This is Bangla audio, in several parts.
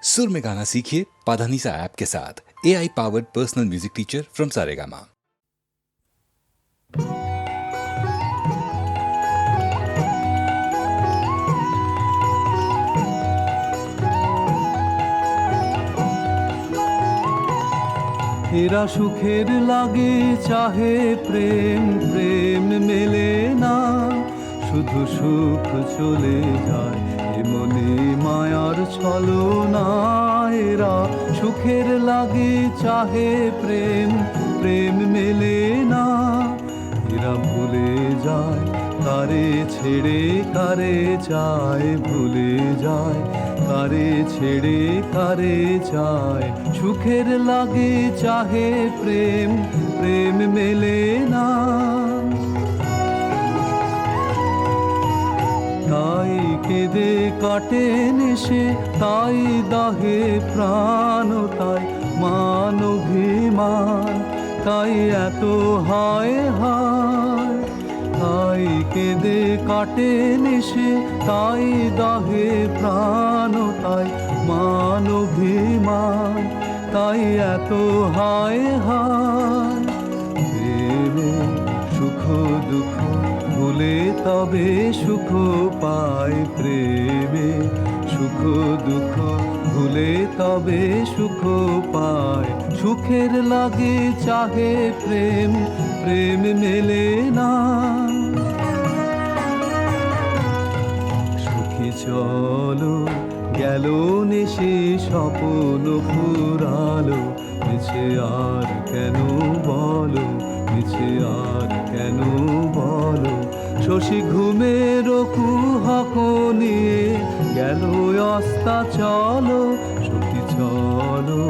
सुर में गाना सीखिए पाधानीसा ऐप के साथ। AI powered personal music teacher from Saregama. এরা সুখের লাগে চাহে প্রেম, প্রেম মেলে না, শুধু সুখ চলে যায় এমনি মায়ার ছলনা। এরা সুখের লাগে চাহে প্রেম, প্রেম মেলে না, এরা ভুলে যায় কারে ছেড়ে কারে চায়, ভুলে যায় কারে ছেড়ে কারে চায়। সুখের লাগে চাহে প্রেম, প্রেম মেলে না, তাই কেঁদে কাটে নেশে, তাই দাহে প্রাণ, তাই মান অভিমান, তাই এত হায় হায়। তাই কেঁদে কাটে নেশে, তাই দাহে প্রাণ, তাই মান অভিমান, তাই এত হায় হায়। প্রেমে সুখ দুঃখ ভুলে তবে সুখ পায়, প্রেমে সুখ দুঃখ ভুলে তবে সুখ পায়। সুখের লাগে চাহে প্রেম, প্রেম মেলে না। সুখী চলো গেল নেশে স্বপ্ন ফুরালো, মিছে আর কেন বলো, মিছে আর কেন বলো। শশী ঘুমের কুহক নিয়ে গেল অস্তা চলো, সখী চলো।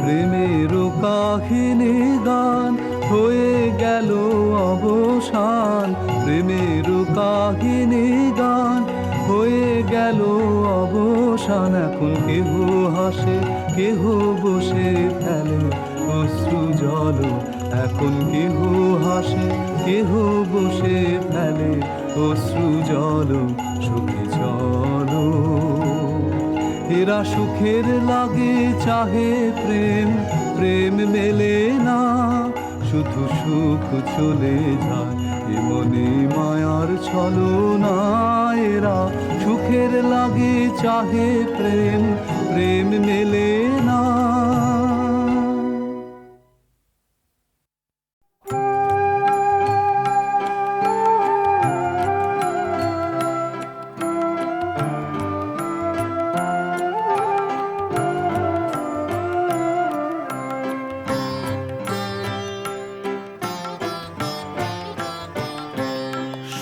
প্রেমের কাহিনী গান হয়ে গেল অবসান, প্রেমের কাহিনী গান হয়ে গেল অবসান। এখন কেহ হাসে কেহ বসে ফেলে অশ্রু জল, এখন কেহ হাসে কেহ বসে ফেলে অশ্রু জল। সুখী চলো এরা সুখের লাগে চাহে প্রেম, প্রেম মেলে না, শুধু সুখ চলে যায় এমনি মায়ার ছলনা। এরা সুখের লাগে চাহে প্রেম, প্রেম মেলে না।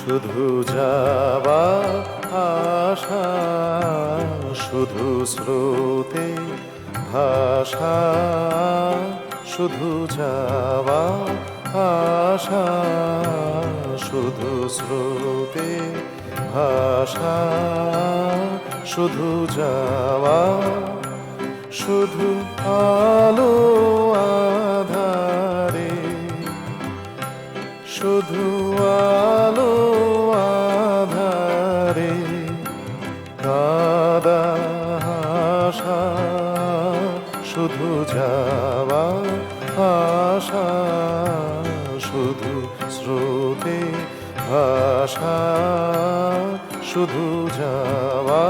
শুধু যাওয়া আশা, শুধু স্রোতে ভাষা, শুধু যাওয়া আশা, শুধু স্রোতে ভাষা, শুধু যাওয়া, শুধু আলো আধারে, শুধু আলো আধারে কাদা হাসা, শুধু যাওয়া আশা, শুধু স্রোতে ভাষা, শুধু যাওয়া।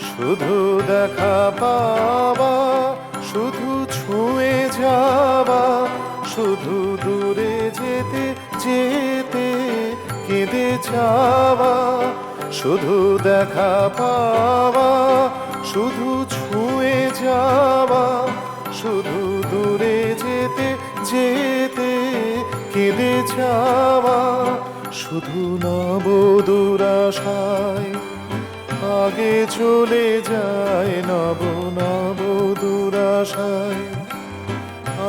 শুধু দেখা পাওয়া, শুধু ছুঁয়ে যাওয়া, শুধু দূরে যেতে যেতে কেঁদে যাওয়া। শুধু দেখা পাওয়া, শুধু ছুঁয়ে যাওয়া, শুধু দূরে যেতে যেতে কেঁদে যাওয়া। শুধু নব দুরাশায় আগে চলে যায়, নব নব দুরাশায়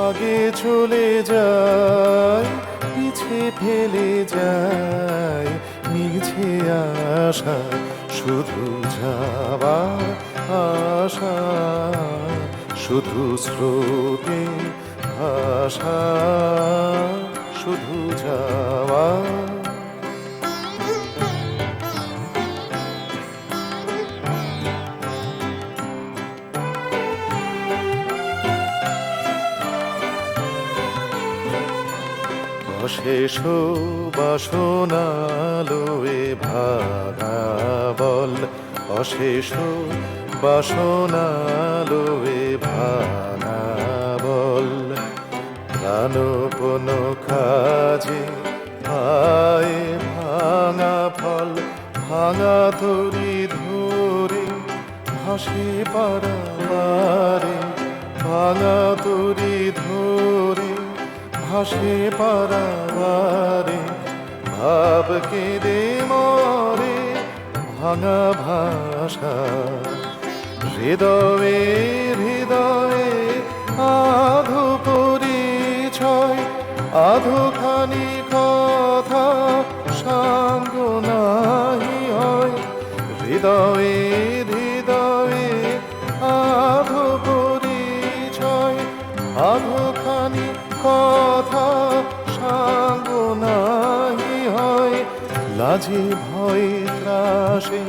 আগে চলে যায়, পিছে ফেলে যায় মিছে আশা। শুধু যাওয়ার আশা, শুধু স্রোতে ভাষা, শুধু যাওয়া। অশেষ বাসনালোয়ে ভাঙা বল, অশেষ বাসনালোয়ে ভাঙা বল, প্রাণপণ কাজে আয় ভাঙা ফল, ভাঙা তরি ধরে ভাসে পারাবারে, ভাঙা তরি ধরে ভাসে পারাবারে, ভাব কেঁদে মরে ভাঙা ভাষা। হৃদয়ে হৃদয়ে আধো পরিচয়, আধোখানি কথা সাঙ্গ নাহি হয়। হৃদয়ে হৃদয়ে আধো পরিচয়, আধোখানি কথা সাঙ্গ নাহি হয়। লাজে ভয়ে ত্রাসে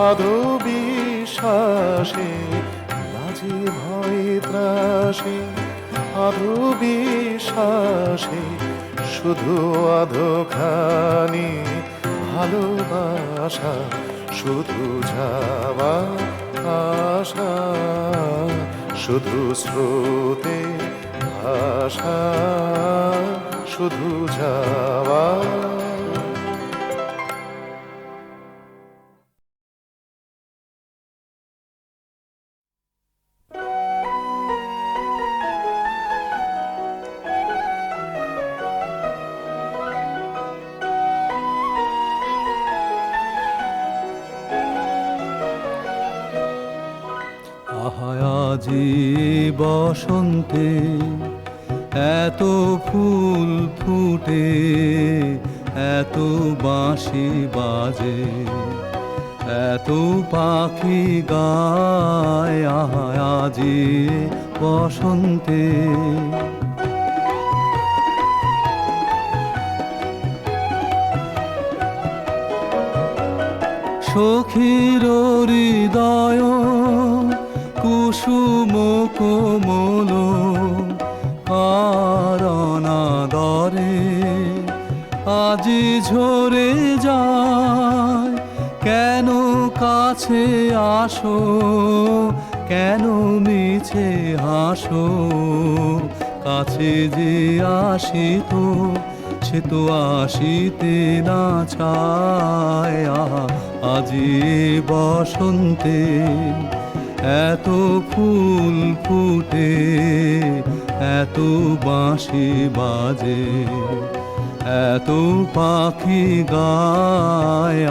আধো বিশ্বাসে, লাজে ভয়ে ত্রাসে আধো বিশ্বাসে, শুধু আধোখানি ভালোবাসা, শুধু যাওয়া আশা, শুধু স্রোতে ভাষা, শুধু যাওয়া। আজি বসন্তে এত ফুল ফুটে, এত বাঁশি বাজে, এত পাখি গায়, আজি বসন্তে। সখীর হৃদয় কুসুম কোমল কারণাদরে আজি ঝরে যায়। কেন কাছে আসো, কেন মিছে হাসো, কাছে যে আসিত সে তো আসিতে না চায়। আজি বসন্তে এত ফুল ফুটে, এত বাঁশি বাজে, এত পাখি গায়,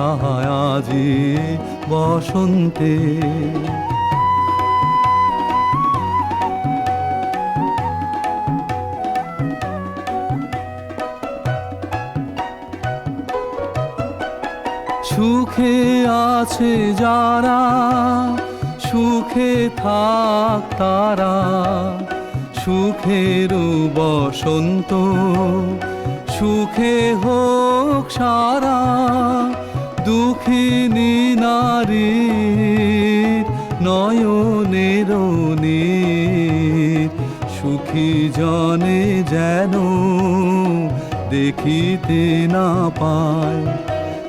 আজি বসন্তে। সুখে আছে যারা, সুখে থাক তারা, সুখের বসন্ত সুখে হোক সারা। দুঃখিনী নারী নয়নের নীর, সুখী জনে যেন দেখিতে না পায়।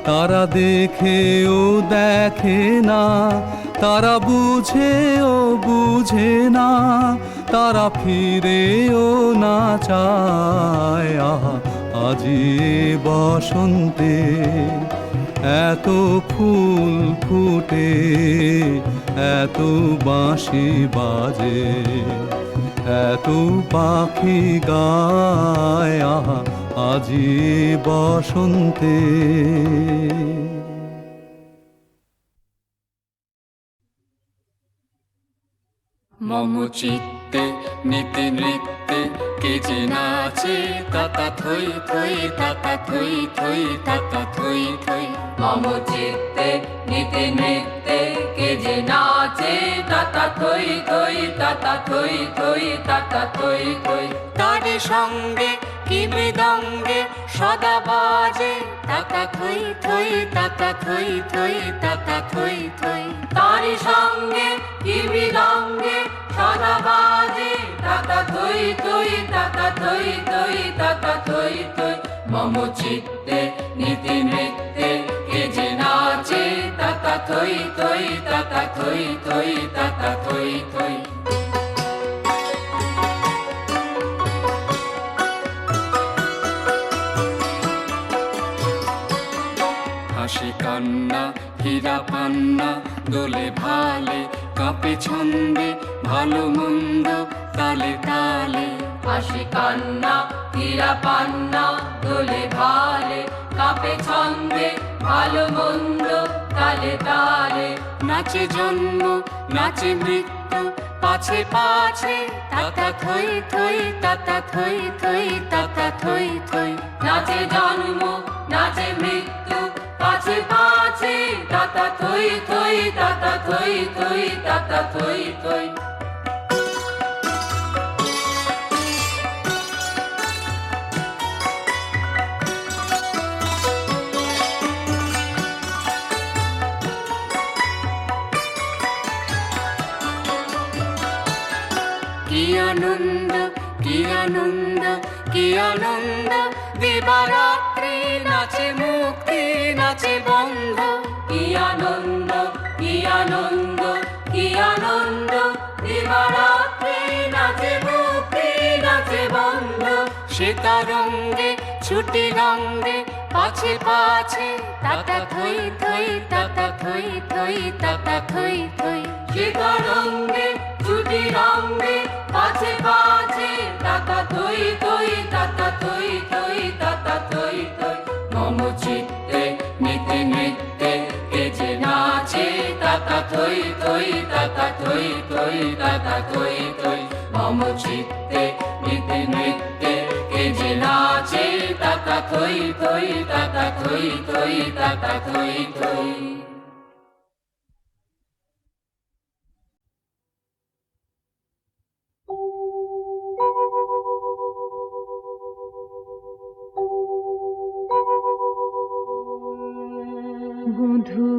তারা দেখেও দেখে না, তারা বুঝেও বুঝে না, তারা ফিরেও না চায়। আজি বসন্তে এত ফুল ফুটে, এত বাঁশি বাজে, এত পাখি গায়, আজি বসন্তে। মম চিত্ত চিত্তে নিতে নৃত্যে কে যে নাচে তাতা থই থই তাতা থই থই তাতা থই থই। মম চিত্তে নিতে নৃত্যে কে যে নাচে তাতা থই থই তাতা থই থই তাতা থই থই। তারি সঙ্গে কি মৃদঙ্গে সদা বাজে তাতা থই থই তাতা থই থই তাতা থই থই। তারি সঙ্গে কি মৃদঙ্গে সদা বাজে তাতা থই থই তাতা থই থই তাতা থই থই। মম চিত্তে নিতে নৃত্যে কে যে নাচে তাতা থই থই তাতা থই থই তাতা থই থই। হাসি কান্না হীরা পান্না দোলে ভালে কাঁপে ছন্দে ভালো মন্দ তালে তালে। হাসি কান্না হীরা পান্না দোলে ভালে কাঁপে ছন্দে ভালো মন্দ তালে তালে। নাচে জন্ম নাচে মৃত্যু পাছে পাছে তাতা থই থই তাতা থই থই তাতা থই থই। নাচে জন্ম নাচে মৃত্যু পাছে পাছে তাতা থই থই তাতা থই থই তাতা থই থই। কি আনন্দ কি আনন্দ কি আনন্দ দিবারাত্রি নাচে মুক্তি নাচে বন্ধ। কি আনন্দ কি আনন্দ কি আনন্দ দিবারাত্রি নাচে মুক্তি নাচে বন্ধ। সীতারঙ্গে ছুটি রঙ্গে পাছে পাছে তাতা থই থই তাতা থই থই তাতা থই থই। সীতারঙ্গে ছুটি রঙ্গে পাছে পাছে তাতা থই থই তাতা থই থই তাতা থই থই। মম চিত্তে নিতে নৃত্যে কে যে নাচে তাতা থই থই তাতা থই থই তাতা থই থই। মম চিত্তে নিতে নৃত্যে কে যে নাচে তাতা থই থই তাতা থই থই তাতা থই থই। বধূ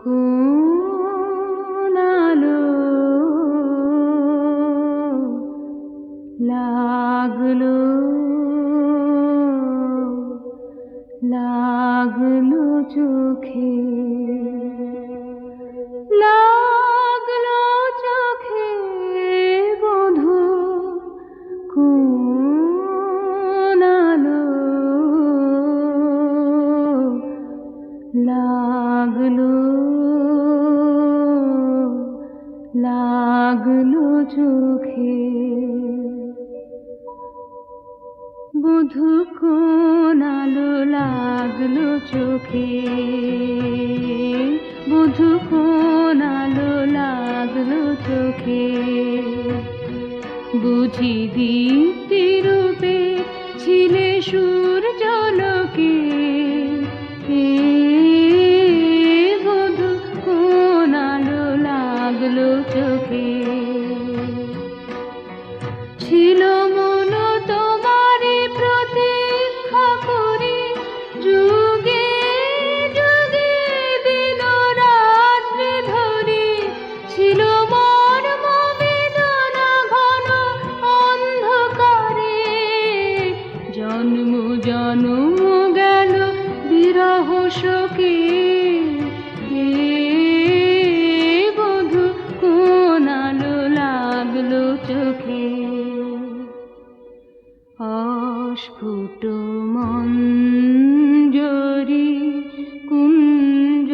কোন আলো লাগলো লাগলো চোখে লাগলো চোখে বধূ কোন আলো লাগলো লাগলো চোখে বধূ কোন আলো লাগলো চোখে বধূ কোন আলো লাগলো চোখে বুঝি দীপ্তি রূপে ছিলে সূর্যালোকে বধূ কোন আলো লাগলো চোখে ছিল মন তোমারে প্রতীক্ষা করে যুগে যুগে দিন রাত্রি ধরে ছিল মর্ম বেদনা ঘন অন্ধকারে জন্ম জন্ম গেল বিরহ শোকে বধূ কোন আলো লাগলো চোখে অস্ফুট মঞ্জরি কুঞ্জ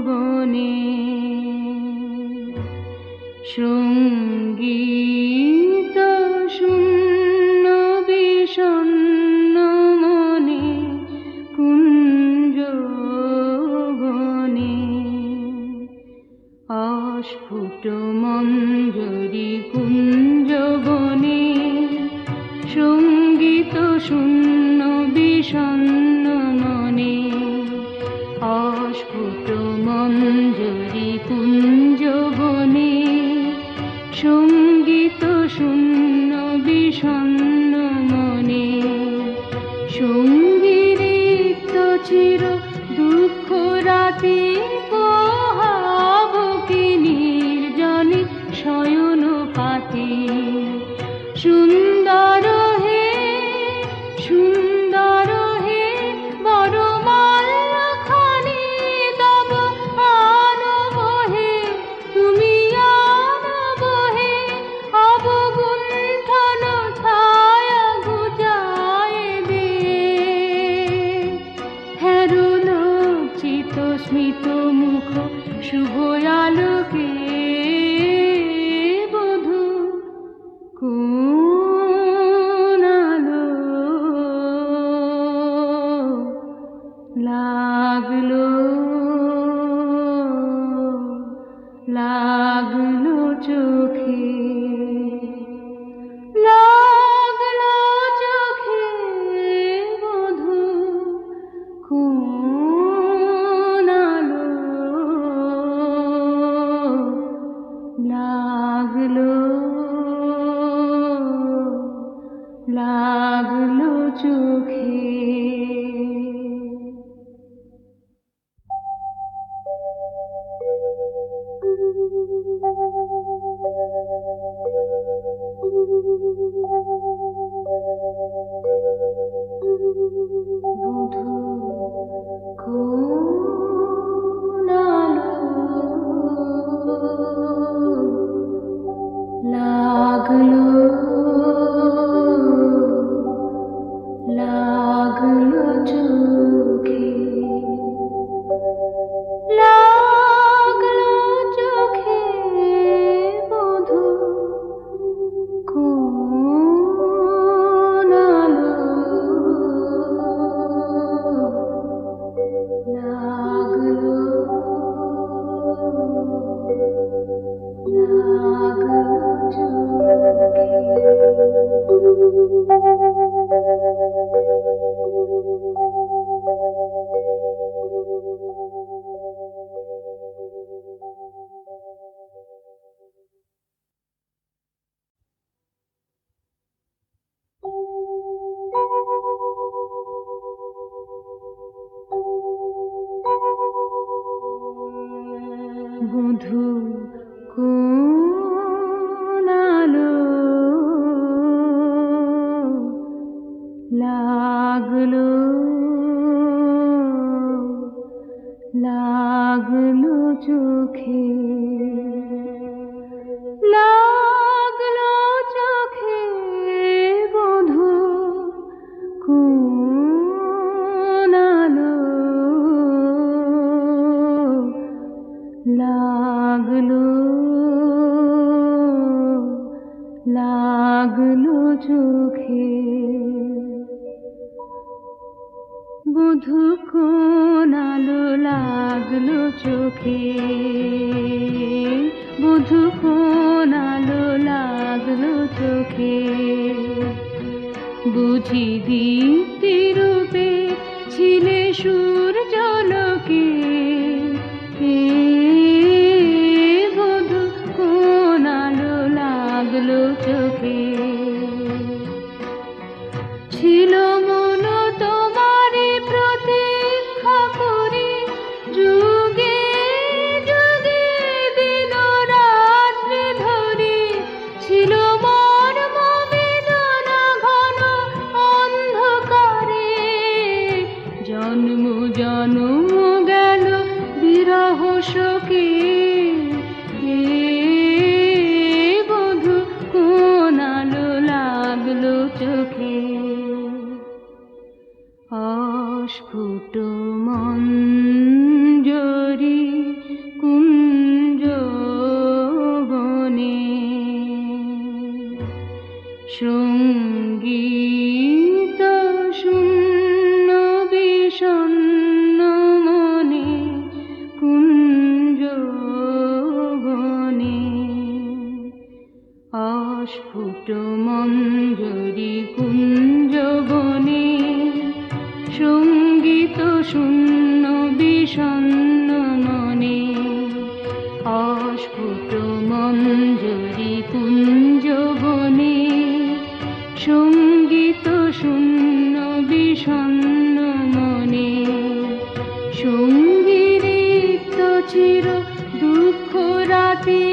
বনে সঙ্গীত শূন্য বিষণ্ণ মনে কুঞ্জ বনে অস্ফুট মঞ্জরি কুঞ্জবনে সঙ্গীত শূন্য বিষণ্ণ মনে অস্ফুট মঞ্জরি কুঞ্জবনে সঙ্গীত শূন্য বিষণ্ণ মনে সঙ্গীত চির দুঃখ রাতে পোহাবকে নির্জনে শয়ন পাতে সুন্দর হে সুন্দর হে বড় মাল্যখানি তব আনবহে তুমি আনবহে অবগুণ্ঠন ছায়া গুজায় দে হেরুল চিত স্মিত মুখ শুভ আলোকে বধূ কোন আলো লাগলো লাগলো চোখে লাগলো চোখে বধূ কোন আলো লাগলো লাগলো চোখে বধূ কোন আলো লাগলো লাগলো চোখে লাগলো চোখে বধূ কোন আলো লাগলো লাগলো চোখে বধূ কোন আলো লাগলো লাগলো চোখে লাগলো চোখে বধূ কোন আলো লাগলো লাগলো চোখে বধূ কোন আলো লাগলো চোখে বধূ কোন আলো লাগলো চোখে বুঝি দীপ্তি রূপে ছিলে সূর্যলোকে বধূ কোন আলো লাগলো চোখে ছিল মন তোমারে প্রতীক্ষা করে যুগে যুগে দিন রাত্রি ধরে ছিল মর্ম বেদনা ঘন অন্ধকারে জন্ম জন্ম গেল বিরহ শোকে বধূ কোন আলো লাগলো চোখে অস্ফুট মঞ্জরি কুঞ্জবনে সঙ্গীত শূন্য বিষণ্ণ মনে কুঞ্জ চির দুঃখ রাতে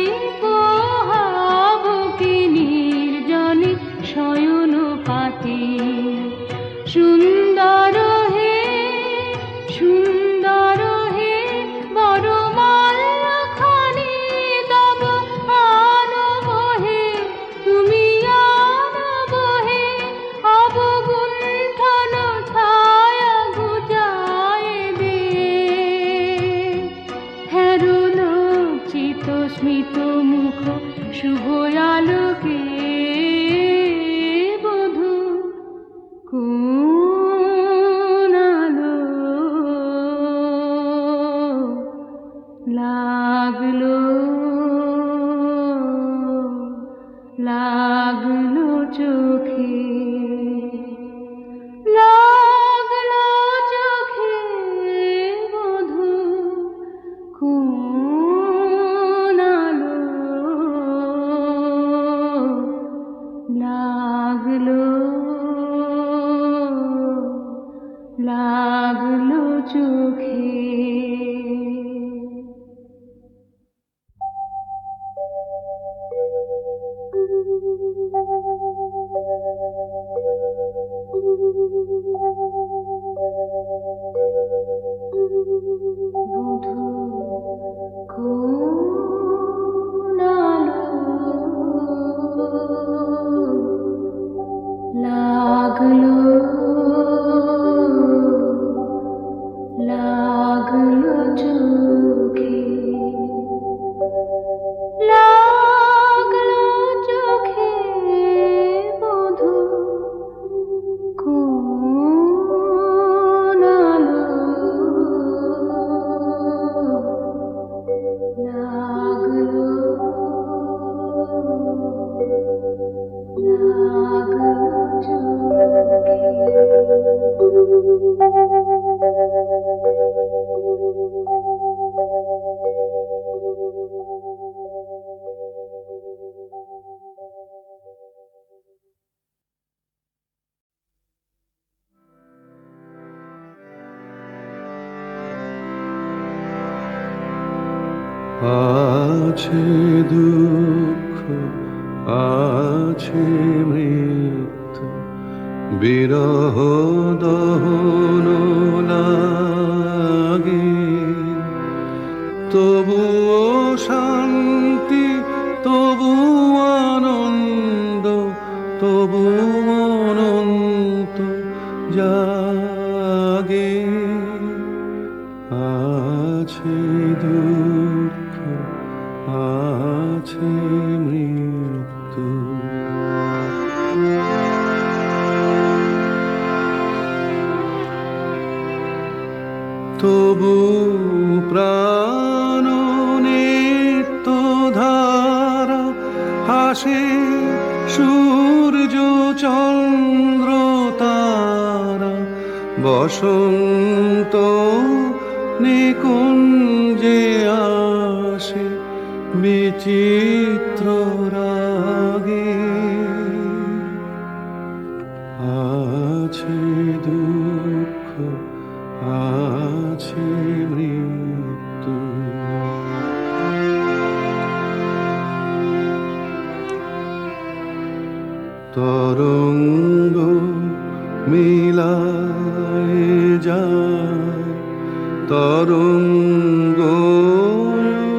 পোহাব কি নির্জনে শয়ন পাতে। সুন্দর হে সুন্দর হে বড় মাল্যখানি তব আনব হে, তুমি আনব হে অবগুণ্ঠন ছায়া ঘুচায় দে। হেরো লজ্জিত স্মিত মুখ শুভ আলোকে বধূ কোন আলো লাগলো লাগলো চোখে, লাগলো চোখে বধূ কোন আলো লাগলো লাগলো চোখে। বধূ কোন আলো লাগলো লাগলো চোখে, লাগলো চোখে বধূ কোন আলো লাগলো লাগলো চোখে। আছে দুঃখ আছে মৃত্যু, বিরহ দহন লাগে, তবুও শান্তি তবু আনন্দ তবু অনন্ত জাগে। আছে দুঃখ আছে মৃত্যু, তবু প্রাণ নিত্য ধারা হাসে সূর্য চন্দ্র তারা, বসন্ত নিকুঞ্জে আসে বিচিত্র রাগে। আছে দুঃখ আছে মৃত্যু, তরঙ্গ মিলায় যায়, তরঙ্গ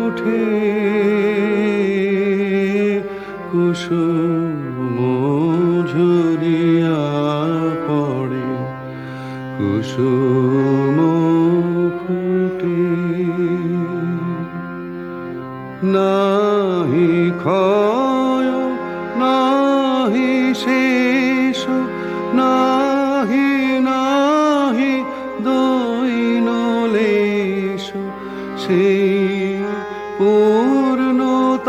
উঠে কুসুম ঝরিয়া পড়ে, কুসুম ফুটে, নাহি ক্ষয় নাহি শেষ, নাহি নাহি দৈন লেশ, সেই পূর্ণতার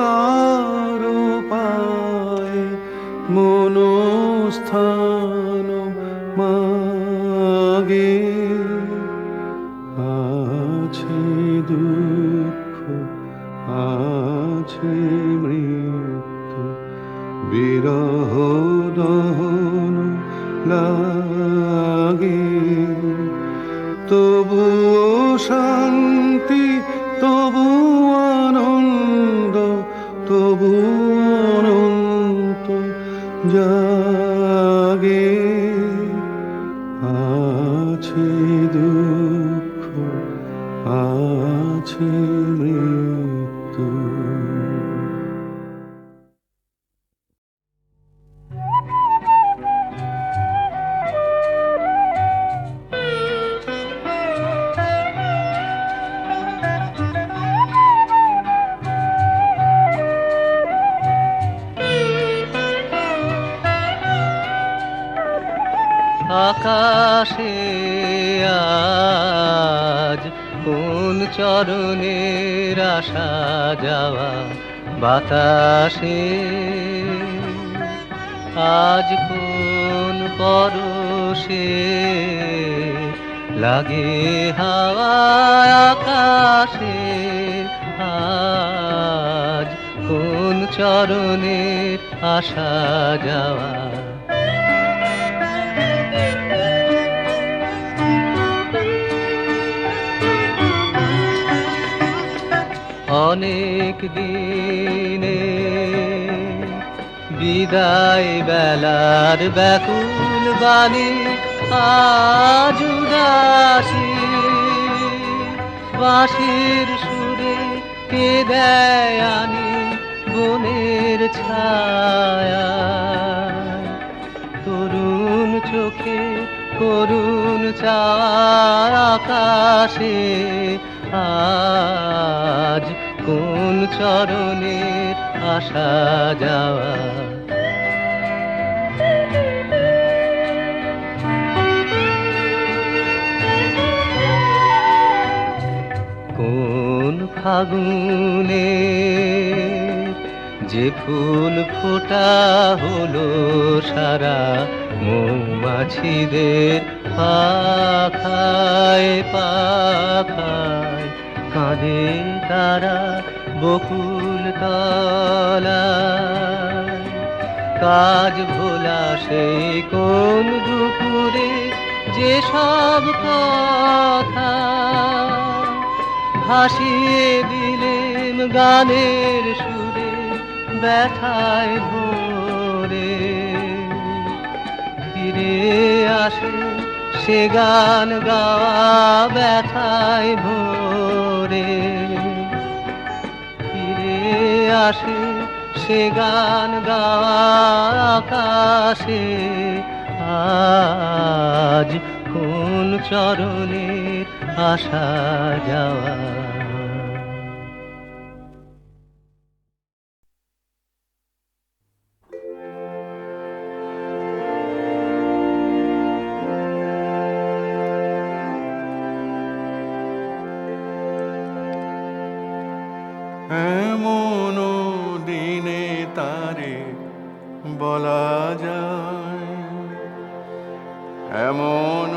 পায় মনস্থান মাগে। আছে দুঃখ আছে মৃত্যু, বিরহ দহন লাগে, তবুও শান্তি তবু চরণের আসা যাওয়া বাতাসে আজ কোন পরশে লাগে হাওয়া আকাশে আজ কোন চরণের আসা যাওয়া অনেক দিনে বিদায় বেলার ব্যাকুল বাণী আজ উদাসী বাঁশির সুরে কে দেয় আনি বনের ছায়া তরুণ চোখে করুণ চার আকাশে আজ কোন চরণের আসা যাওয়া কোন ফাগুনে যে ফুল ফোটা হলো সারা মৌমাছিদের পাখায় পাখায় কাঁদে তারা বকুল তলায় কাজ ভোলা সেই কোন দুপুরে যে সব কথা ভাসিয়ে দিলেন গানের সুরে ব্যথায় ভোরে ফিরে আসে সে গান গাওয়া ব্যথায় ভোরে ফিরে আসে সে গান গাওয়া আকাশে আজ কোন চরণের আসা যাওয়া এমন দিনে তারে বলা যায় এমন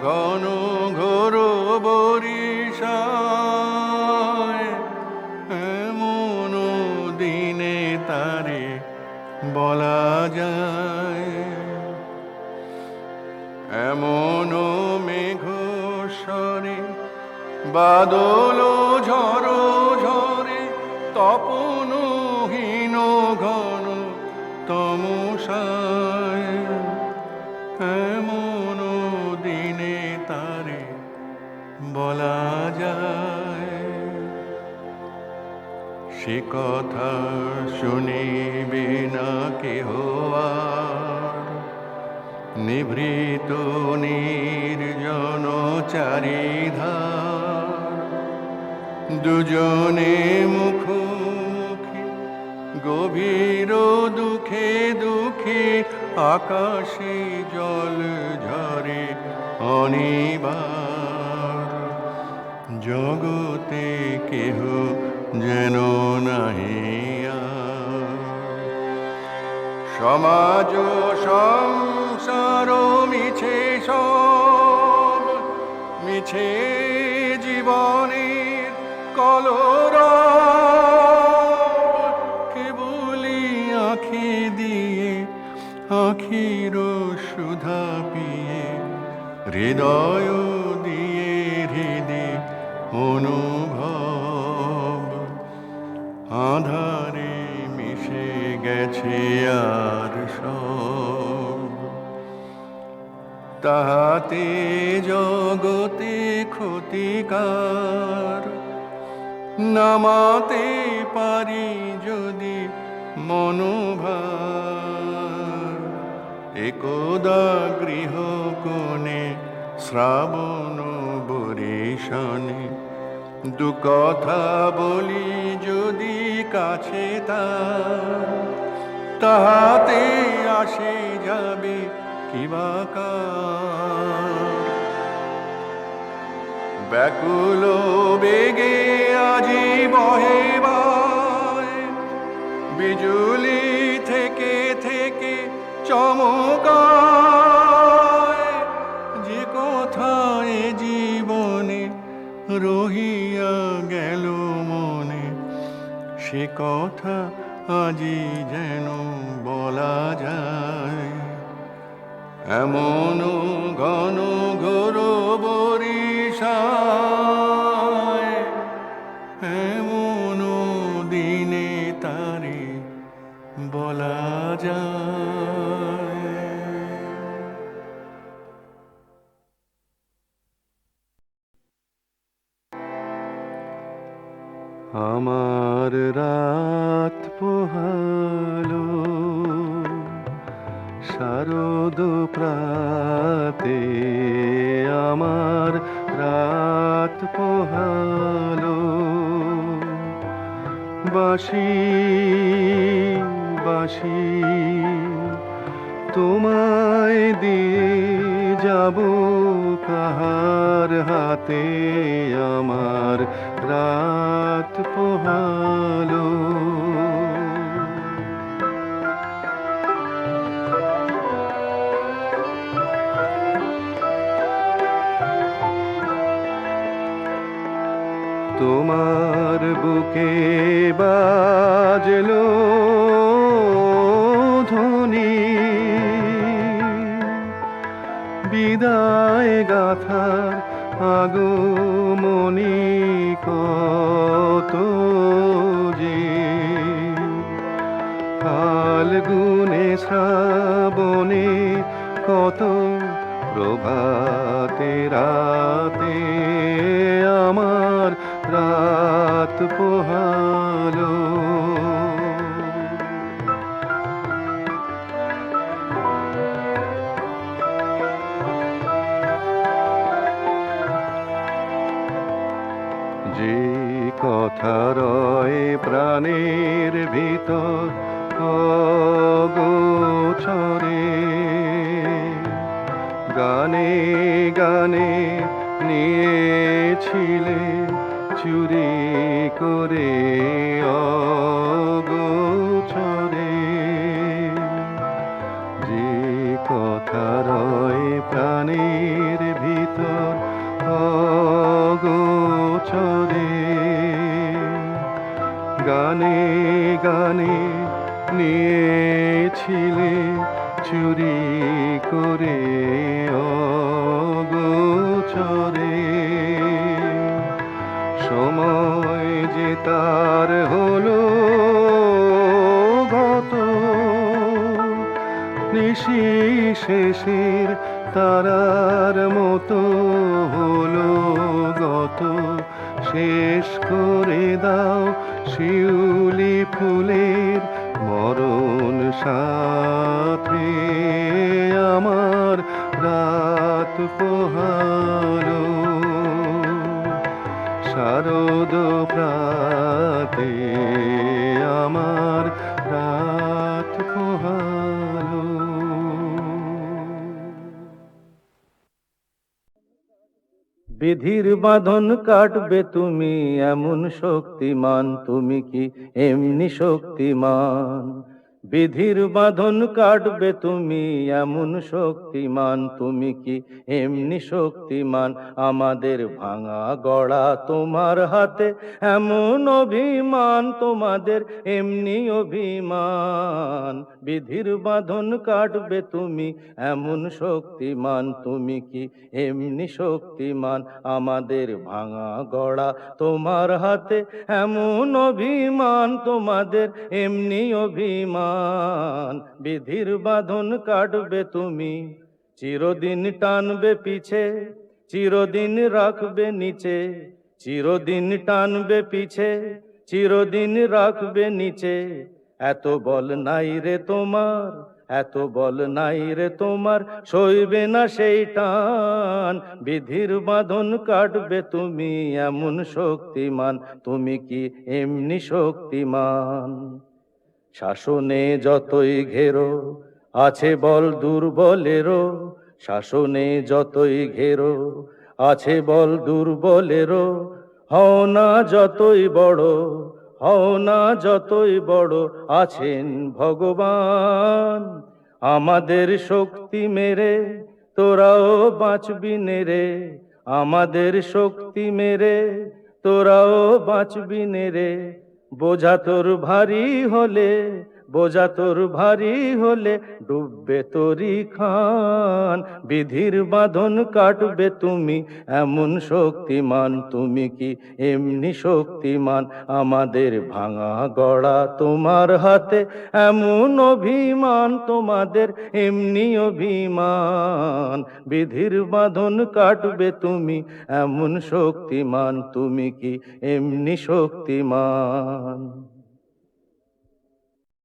ঘন ঘোর বরিশায় এমন দিনে তারে বলা যায় এমন মেঘ স্বরে বাদল ঝড় ঝরে তপনহীন ঘন তমসায় এমন দিনে তারে বলা যায় সে কথা শুনিবে না কেহ আর নিভৃত নির্জন চারিধার দুজনে মুখোমুখি গভীর দুঃখে দুঃখে আকাশে জল ঝরে অনিবার জগতে কেহ যেন নাহি আর। সমাজ সংসার মিছে সব মিছে জীবনের কলরব কেবলি আঁখি দিয়ে আখির সুধা পিয়ে হৃদয় দিয়ে হৃদে অনুভব আধারে মিশে গেছে আর সব তাহাতে জগতে ক্ষতিকার নামাতে পারি যদি মনোভার একদা গৃহ কোণে শ্রাবণ বরিশনে দু কথা বলি যদি কাছে তাহাতে আসে যাবে কিবা কার ব্যাকুল বেগে আজি বহে বায়, বিজুলি থেকে থেকে চমকায়, যে কোথায় জীবনে রহিয়া গেল মনে, সে কথা আজি যেন বলা যায়। এমন ঘন ঘোর বরিশায়, এমন দিনে তারে বলা যায়। আমার রাত পোহালো শারদ প্রাতে, আমার রাত পোহালো, বাঁশি বাঁশি তোমায় দিয়ে যাব কাহার হাতে, আমার রাত পোহালো। তোমার বুকে বাজলো ধ্বনি, বিদায় গাথার আগমনী কত যে, ফাল্গুনে শ্রাবণে কত প্রভাতে রাতে, আমার রাত পোহালো। যে কথা রয় প্রাণের ভিতর অগোচরে, গানে গানে নিয়েছিলে চুরি করে অগোচরে, যে কথা রয় প্রাণের ভিতর অগোচরে, গানে গানে নিয়েছিলে চুরি করে অগোচরে, সময় যে তার হলো গত, নিশি শেষের তারার মতো হলো গত, শেষ করে দাও শিউলি ফুলের মরণ সাথে, আমার রাত পোহালো, শারদ প্রাতে আমার রাত পোহালো। বিধির বাঁধন কাটবে তুমি এমন শক্তিমান, তুমি কি এমনি শক্তিমান? বিধির বাঁধন কাটবে তুমি এমন শক্তিমান, তুমি কি এমনি শক্তিমান? আমাদের ভাঙা গড়া তোমার হাতে এমন অভিমান, তোমাদের এমনি অভিমান। বিধির বাঁধন কাটবে তুমি এমন শক্তিমান, তুমি কি এমনি শক্তিমান? আমাদের ভাঙা গড়া তোমার হাতে এমন অভিমান, তোমাদের এমনি অভিমান। বিধির বাঁধন কাটবে তুমি, চিরদিন টানবে পিছে, চিরদিন রাখবে নিচে, চিরদিন টানবে পিছে, চিরদিন রাখবে নিচে। এত বল নাই রে তোমার, এত বল নাই রে তোমার, সইবে না সেই টান। বিধির বাঁধন কাটবে তুমি এমন শক্তিমান, তুমি কি এমনি শক্তিমান? শাসনে যতই ঘেরো আছে বল দুর্বলেরও, শাসনে যতই ঘেরো আছে বল দুর্বলেরও, হও না যতই বড়, হও না যতই বড়, আছেন ভগবান। আমাদের শক্তি মেরে তোরাও বাঁচবি নে রে, আমাদের শক্তি মেরে তোরাও বাঁচবি নে রে। বোঝা তোর ভারী হলে, বোঝা তোর ভারী হলে ডুববে তোরি খান। বিধির বাঁধন কাটবে তুমি এমন শক্তিমান, তুমি কি এমনি শক্তিমান? আমাদের ভাঙা গড়া তোমার হাতে, এমন অভিমান তোমাদের এমনি অভিমান। বিধির বাঁধন কাটবে তুমি এমন শক্তিমান, তুমি কি এমনি শক্তিমান?